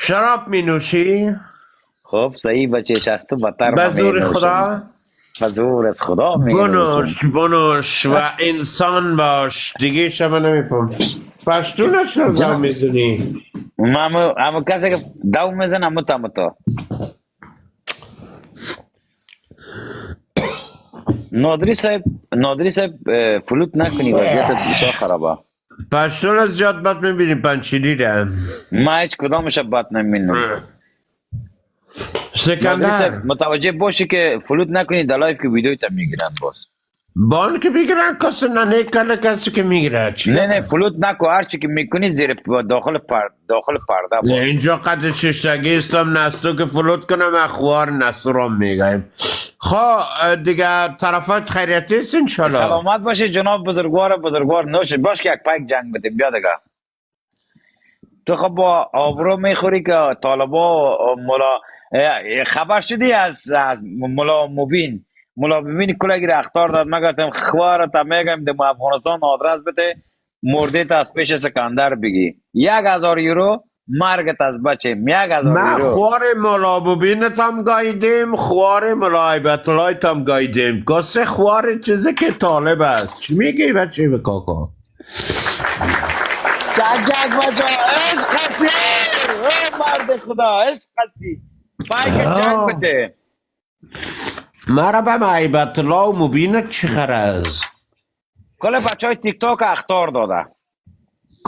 شراب می نوشی؟ خب صحیح بچهش از تو بدتر به ما زور می نوشیم. خدا؟ به زور از خدا می بنوش نوشیم. بنوش و انسان باش دیگه شما نمیفهم پشتونش رو زن میدونی ما همه کسی که دو میزنه متا نادری صاحب فلوت نکنی وضعیتت بسیار خرابه. پشتون از جاد بد میبینی پنچیری رم ما هیچ کدامش بد نمینم. نادری صاحب سکندر متوجه باشی که فلوت نکنی در لایف که ویدیوی تا میگیرن باز. بان که بگیرن کسی نه نیکنه کسی که میگیره نه فلوت نکو، هر چی که میکنی زیر داخل پرده باش. اینجا قد ششتگی استم نستو که فلوت کنم اخوار نستو رو میگیم خواه دیگه طرفات خیریتی است انشالله. سلامت باشه جناب بزرگوار نوش باش که یک پایک جنگ بده بیا دیگه. تو خب با آبرو میخوری که طالبا ملا خبر شدی از ملا مبین کلگی را اختار داد. مگرتم خوارتا میگم دم افغانستان آدرس بده مردیت از پیش سکندر بگی 1000 یورو مرگت از بچه 1000 ما یورو. خوار ملا ببینت هم گایدیم خوار ملا عیبت الله هم گایدیم کسی خوار چیزی که طالب است چی میگی بچه به کاکا جگ بجا عشق هستی مرد خدا عشق هستی پایک جنگ بده. مرا به عیبت الله و مبینت چی خرز کل بچه های تیک تاک اختار داده.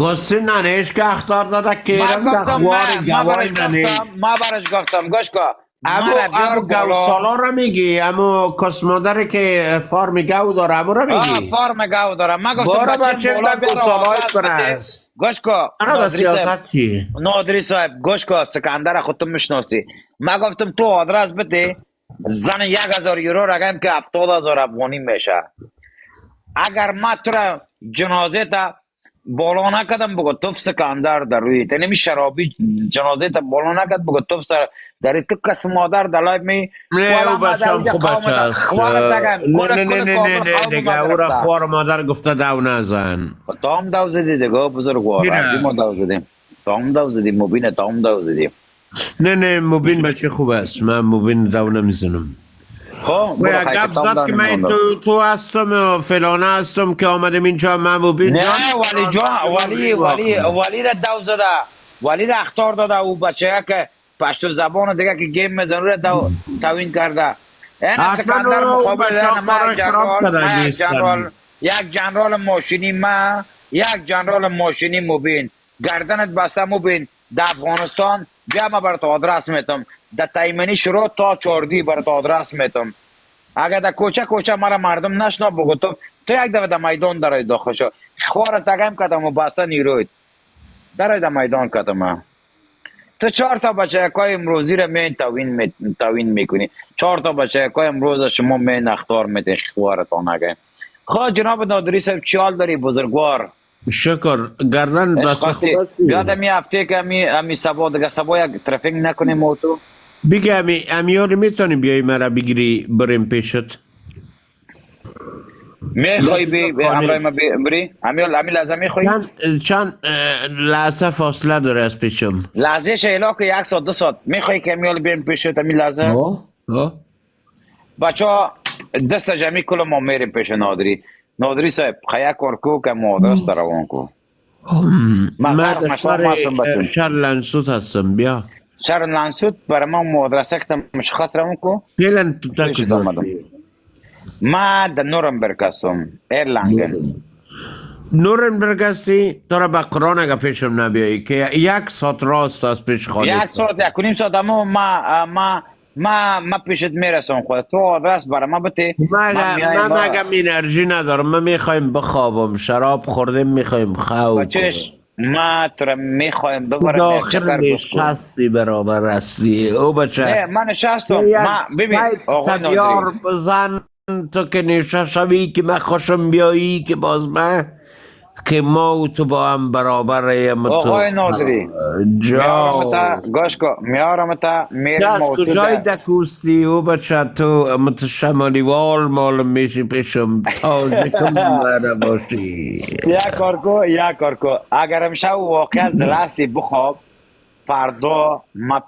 کسی ننیش که اختار داده ما کیرم ده گفتم خوار ما گوای ننیش برش گفتم گوش که امو گوسالا را میگی امو کس مادره که فارم گو داره امو را میگی فارم گاو دارم. ما گفتم بارا بچه بچه بالا ده بیار گوسالای آدرس بده. پرست گوش که انا به سیاست چی؟ نادری صاحب گوش که سکندر خودتون میشناسی. ما گفتم تو آدرس بده زن 1000 یورو رقم که 70000 افغانی میشه. اگر ما تو را جنازه تا بالا نکدم بگو توف سکندر در روی نمی شرابی جنازه تا بالا نکد بگو توف در روی تو کس مادر دلای می نه او بچه هم خوب بچه است نه دیگه او را خوار مادر گفته دو نزن تا هم دو زدی دیگه بزرگوار رفتی ما دو زدیم تا هم دو زدیم مبینه تا هم دو زدیم. نه مبین بچه خوب است من مبین دو نمیزنم خب و گپ زد که من تو هستم و فلانه هستم که آمدم اینجا من مبین نه ولی جان ولی را دو زده ولی را اختار داده او بچه که پشتو زبان دیگه که گیم میزنه را توین کرده. این سکندر مقابل ما یک جنرال ماشینی مبین گردنت بسته مبین در افغانستان بیا ما برات آدرس میتم در تایمنی شروع تا چاردی برات آدرس میتم. اگر در کوچه مرا مردم نشنا بگو تو یک دفعه در میدان درای داخل شو خوار تگم کدم و بسته نیروید درای در میدان کدم. تو 4 تا بچه که امروزی را می توین میکنی 4 تا بچه که امروز شما می نختار میتین خوارتان نگه. خواه جناب نادری صاحب چیال داری بزرگوار شکر گردن بسته خدا بیاد امی هفته که امی سبا دیگه سبا یک ترافیک نکنیم موتو بگه امیاری میتونی بیایی مرا بگیری بریم پیشت میخوای بی همراه ما بری؟ امی لحظه میخوای؟ چند لحظه فاصله داره از پیشم لحظه شیلا که 1 ساعت 2 ساعت میخوای که امیال بریم پیشت امی لحظه؟ بچه ها دست جمعی کل ما میریم پیش نادری صاحب خیلی کارکو که ما آدرس در روان کو من شهر لنسوت هستم بیا شهر لنسوت برای ما مدرسه که مشخص روان کو فعلا تو تاکو داشتی ما در نورنبرگ هستم ایرلنگن نورنبرگ هستی تو را به قرآن اگه پیشم نبیایی که 1 ساعت راست از پیش خواهی 1 ساعت 1.5 ساعت اما ما پیشت میرسم خود تو آدرس برای ما بده من اگه انرژی ندارم من میخوایم بخوابم شراب خوردیم میخوایم خواب بچهش ما تو را میخوایم ببرم داخل نشستی برابر هستی او بچه من نشستم ما ببین آقای تبیار بزن تو که نشه شوی که من خوشم بیایی که باز من که ما و تو با هم برابر آقای ناظری میارم تا میرم از کجای دکوستی او بچه تو شمالی وال مالم میشی پیشم تازه کم مره باشی یک کار کو اگر امشب واقعا زلستی بخواب فردا ما